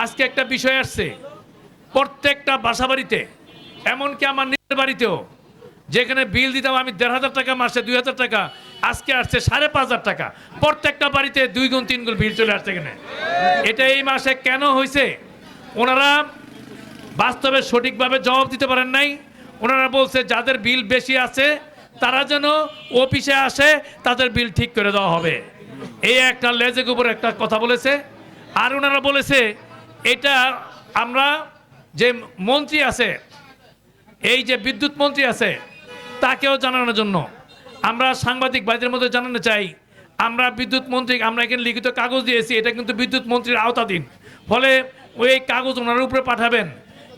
আজকে একটা বিষয় আসছে, প্রত্যেকটা বাসা বাড়িতে, এমনকি আমার নিজের বাড়িতেও, যেখানে বিল দিতাম আমি ১,৫০০ টাকা মাসে, ২,০০০ টাকা, আজকে আসছে ৫,৫০০ টাকা। প্রত্যেকটা বাড়িতে ২ গুণ ৩ গুণ বিল চলে আসছে। এখানে এটা এই মাসে কেন হয়েছে ওনারা বাস্তবে সঠিকভাবে জবাব দিতে পারেন নাই। ওনারা বলছে যাদের বিল বেশি আছে তারা যেন অফিসে আসে, তাদের বিল ঠিক করে দেওয়া হবে। এই একটা লেজের উপর একটা কথা বলেছে। আর ওনারা বলেছে এটা আমরা যে মন্ত্রী আছে, এই যে বিদ্যুৎ মন্ত্রী আছে, তাকেও জানানোর জন্য আমরা সাংবাদিক ভাইদের মধ্যে জানাতে চাই, আমরা বিদ্যুৎ মন্ত্রী, আমরা এখানে লিখিত কাগজ দিয়েছি, এটা কিন্তু বিদ্যুৎ মন্ত্রীর আওতাধীন। ফলে ওই কাগজ ওনার উপরে পাঠাবেন।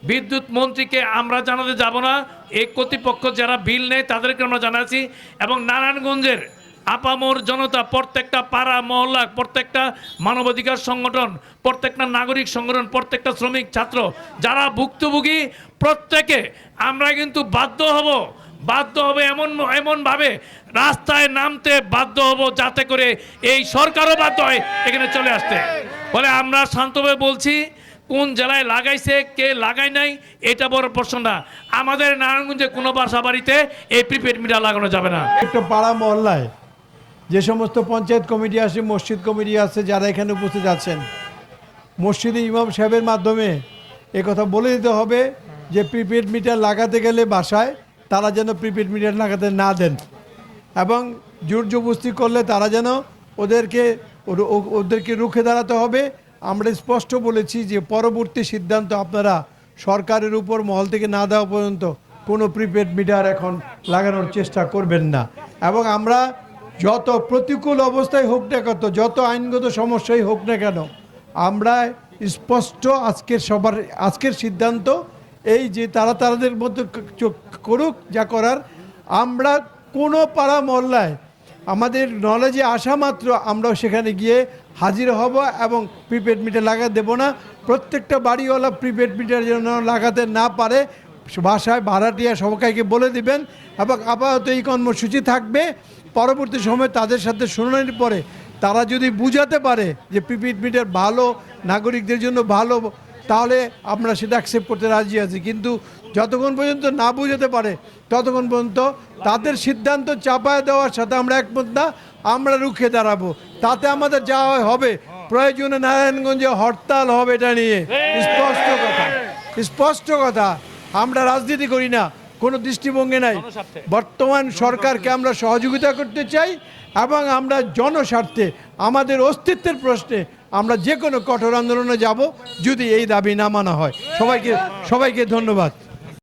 বিদ্যুৎ মন্ত্রীকে আমরা জানাতে যাব না, এই কর্তৃপক্ষ যারা বিল নেয় তাদেরকে আমরা জানাচ্ছি। এবং নারায়ণগঞ্জের আপামর জনতা, প্রত্যেকটা পাড়া মহল্লা, প্রত্যেকটা মানবাধিকার সংগঠন, প্রত্যেকটা নাগরিক সংগঠন, প্রত্যেকটা শ্রমিক ছাত্র যারা ভুক্তভোগী, প্রত্যেকে আমরা কিন্তু বাধ্য হব এমনভাবে রাস্তায় নামতে বাধ্য হব যাতে করে এই সরকারও বাধ্য হয় এখানে চলে আসতে। ফলে আমরা শান্তভাবে বলছি, কোন জেলায় লাগাইছে, কে লাগায় নাই, এটা বড় প্রশ্ন না। আমাদের নারায়ণগঞ্জে কোনো বাসা বাড়িতে এই প্রিপেড মিটার লাগানো যাবে না। একটা পাড়া মহল্লায় যে সমস্ত পঞ্চায়েত কমিটি আছে, মসজিদ কমিটি আছে, যারা এখানে উপস্থিত আছেন, মসজিদে ইমাম সাহেবের মাধ্যমে কথা বলে দিতে হবে যে প্রিপেড মিটার লাগাতে গেলে বাসায় তারা যেন প্রিপেড মিটার লাগাতে না দেন, এবং জোর জবরদস্তি করলে তারা যেন ওদেরকে রুখে দাঁড়াতে হবে। আমরা স্পষ্ট বলেছি যে পরবর্তী সিদ্ধান্ত আপনারা সরকারের উপর মহল থেকে না দেওয়া পর্যন্ত কোনো প্রিপেড মিটার এখন লাগানোর চেষ্টা করবেন না। এবং আমরা যত প্রতিকূল অবস্থায় হোক না কত, যত আইনগত সমস্যাই হোক না কেন, আমরা স্পষ্ট আজকের সিদ্ধান্ত এই যে তারা তাদের মধ্যে করুক যা করার। আমরা কোনো পাড়া মহল্লায় আমাদের নলেজে আসা মাত্র আমরা সেখানে গিয়ে হাজির হব এবং প্রিপেড মিটার লাগাতে দেবো না। প্রত্যেকটা বাড়িওয়ালা প্রিপেড মিটার যেন লাগাতে না পারে বাসায় ভাড়াটিয়া সবাইকে বলে দিবেন। এবং আপাতত এই কর্মসূচি থাকবে। পরবর্তী সময় তাদের সাথে শুনানির পরে তারা যদি বুঝাতে পারে যে প্রিপেড মিটার ভালো, নাগরিকদের জন্য ভালো, তাহলে আমরা সেটা অ্যাকসেপ্ট করতে রাজি আছি। কিন্তু যতক্ষণ পর্যন্ত না বুঝাতে পারে ততক্ষণ পর্যন্ত তাদের সিদ্ধান্ত চাপায় দেওয়ার সাথে আমরা একমত না। আমরা রুখে দাঁড়াবো, তাতে আমাদের যা হবে, প্রয়োজনে নারায়ণগঞ্জে হরতাল হবে। এটা নিয়ে স্পষ্ট কথা। আমরা রাজনীতি করি না, কোনো দৃষ্টিভঙ্গি নাই। বর্তমান সরকারকে আমরা সহযোগিতা করতে চাই এবং আমরা জনস্বার্থে আমাদের অস্তিত্বের প্রশ্নে আমরা যে কোনো কঠোর আন্দোলনে যাব যদি এই দাবি না মানা হয়। সবাইকে ধন্যবাদ।